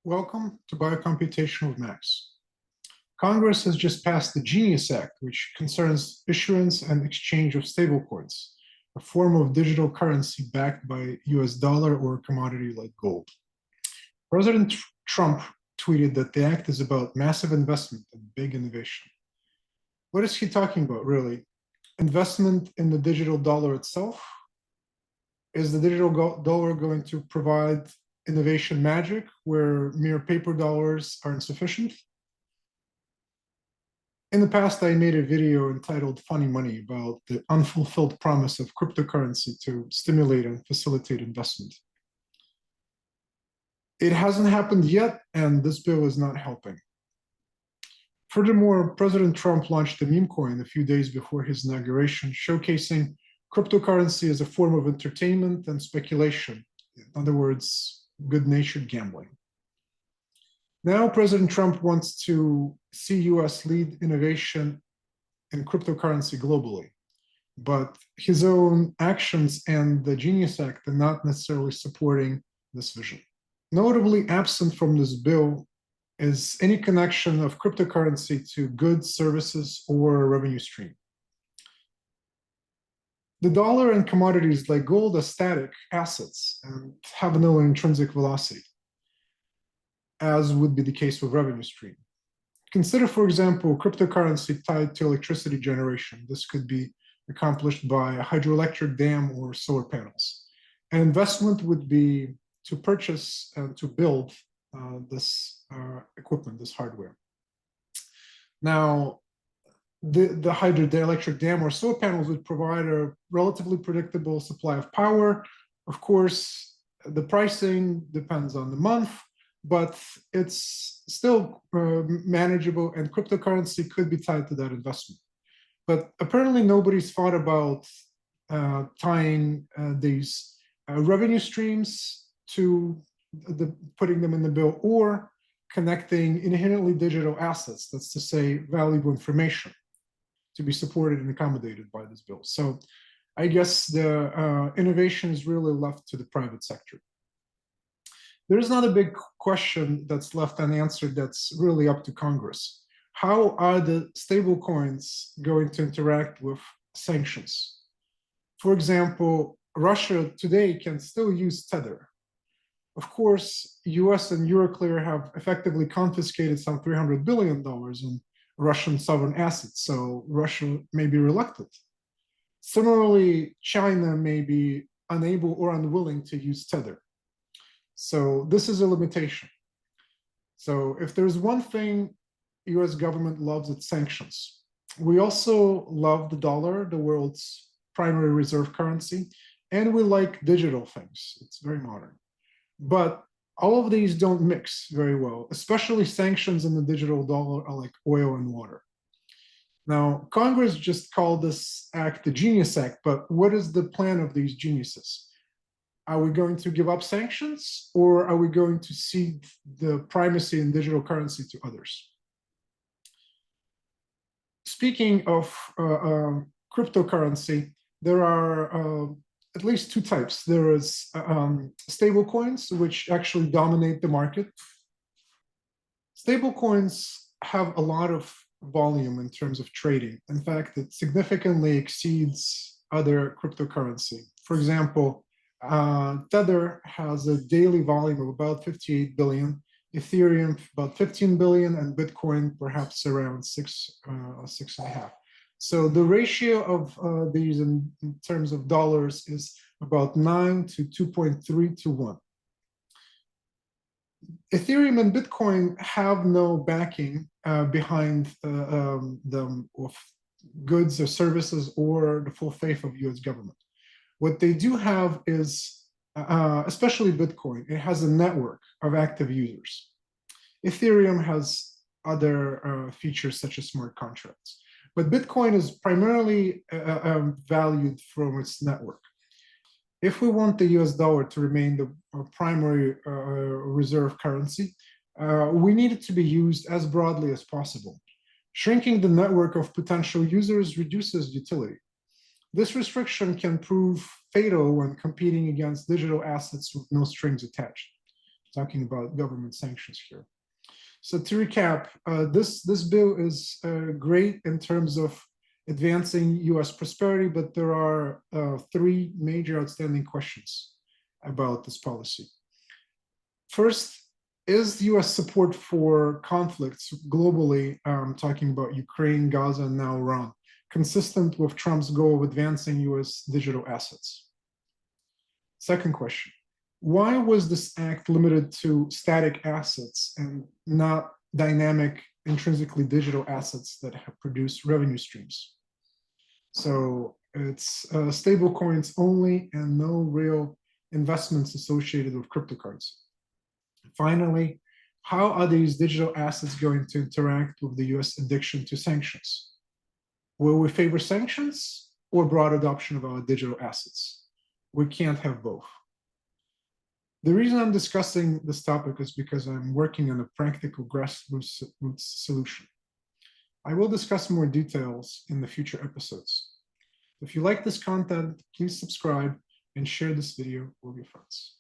Welcome to Biocomputational with Max. Congress has just passed the Genius Act, which concerns issuance and exchange of stablecoins, a form of digital currency backed by US dollar or a commodity like gold. President Trump tweeted that the act is about massive investment and big innovation. What is he talking about, really? Investment in the digital dollar itself? Is the digital dollar going to provide innovation magic where mere paper dollars are insufficient? In the past, I made a video entitled Funny Money about the unfulfilled promise of cryptocurrency to stimulate and facilitate investment. It hasn't happened yet, and this bill is not helping. Furthermore, President Trump launched a meme coin a few days before his inauguration, showcasing cryptocurrency as a form of entertainment and speculation. In other words, good-natured gambling. Now, President Trump wants to see US lead innovation in cryptocurrency globally, but his own actions and the Genius Act are not necessarily supporting this vision. Notably absent from this bill is any connection of cryptocurrency to goods, services, or a revenue stream. The dollar and commodities like gold are static assets and have no intrinsic velocity, as would be the case with revenue stream. Consider, for example, cryptocurrency tied to electricity generation. This could be accomplished by a hydroelectric dam or solar panels. An investment would be to purchase and to build this equipment, this hardware. Now, the hydroelectric dam or solar panels would provide a relatively predictable supply of power. Of course, the pricing depends on the month, but it's still manageable, and cryptocurrency could be tied to that investment. But apparently nobody's thought about tying these revenue streams to putting them in the bill, or connecting inherently digital assets, that's to say valuable information, to be supported and accommodated by this bill. So I guess the innovation is really left to the private sector. There's not a big question that's left unanswered that's really up to Congress. How are the stablecoins going to interact with sanctions? For example, Russia today can still use Tether. Of course, US and Euroclear have effectively confiscated some $300 billion in Russian sovereign assets, so Russia may be reluctant. Similarly, China may be unable or unwilling to use Tether. So this is a limitation. So if there's one thing US government loves, it's sanctions. We also love the dollar, the world's primary reserve currency, and we like digital things. It's very modern. But all of these don't mix very well, especially sanctions and the digital dollar are like oil and water. Now, Congress just called this act the Genius Act, but what is the plan of these geniuses? Are we going to give up sanctions, or are we going to cede the primacy in digital currency to others? Speaking of cryptocurrency, there are at least two types. There is stablecoins, which actually dominate the market. Stablecoins have a lot of volume in terms of trading. In fact, it significantly exceeds other cryptocurrency. For example, Tether has a daily volume of about 58 billion, Ethereum about 15 billion, and Bitcoin perhaps around 6.5. So the ratio of these in terms of dollars is about 9 to 2.3 to 1. Ethereum and Bitcoin have no backing behind them of goods or services or the full faith of US government. What they do have is, especially Bitcoin, it has a network of active users. Ethereum has other features such as smart contracts. But Bitcoin is primarily valued from its network. If we want the US dollar to remain the primary reserve currency, we need it to be used as broadly as possible. Shrinking the network of potential users reduces utility. This restriction can prove fatal when competing against digital assets with no strings attached. talking about government sanctions here. So to recap, this bill is great in terms of advancing US prosperity, but there are three major outstanding questions about this policy. First, is US support for conflicts globally, talking about Ukraine, Gaza, and now Iran, consistent with Trump's goal of advancing US digital assets? Second question, why was this act limited to static assets and not dynamic, intrinsically digital assets that have produced revenue streams? So it's stable coins only and no real investments associated with cryptocurrency. Finally, how are these digital assets going to interact with the US addiction to sanctions? Will we favor sanctions or broad adoption of our digital assets? We can't have both. The reason I'm discussing this topic is because I'm working on a practical grassroots solution. I will discuss more details in the future episodes. If you like this content, please subscribe and share this video with your friends.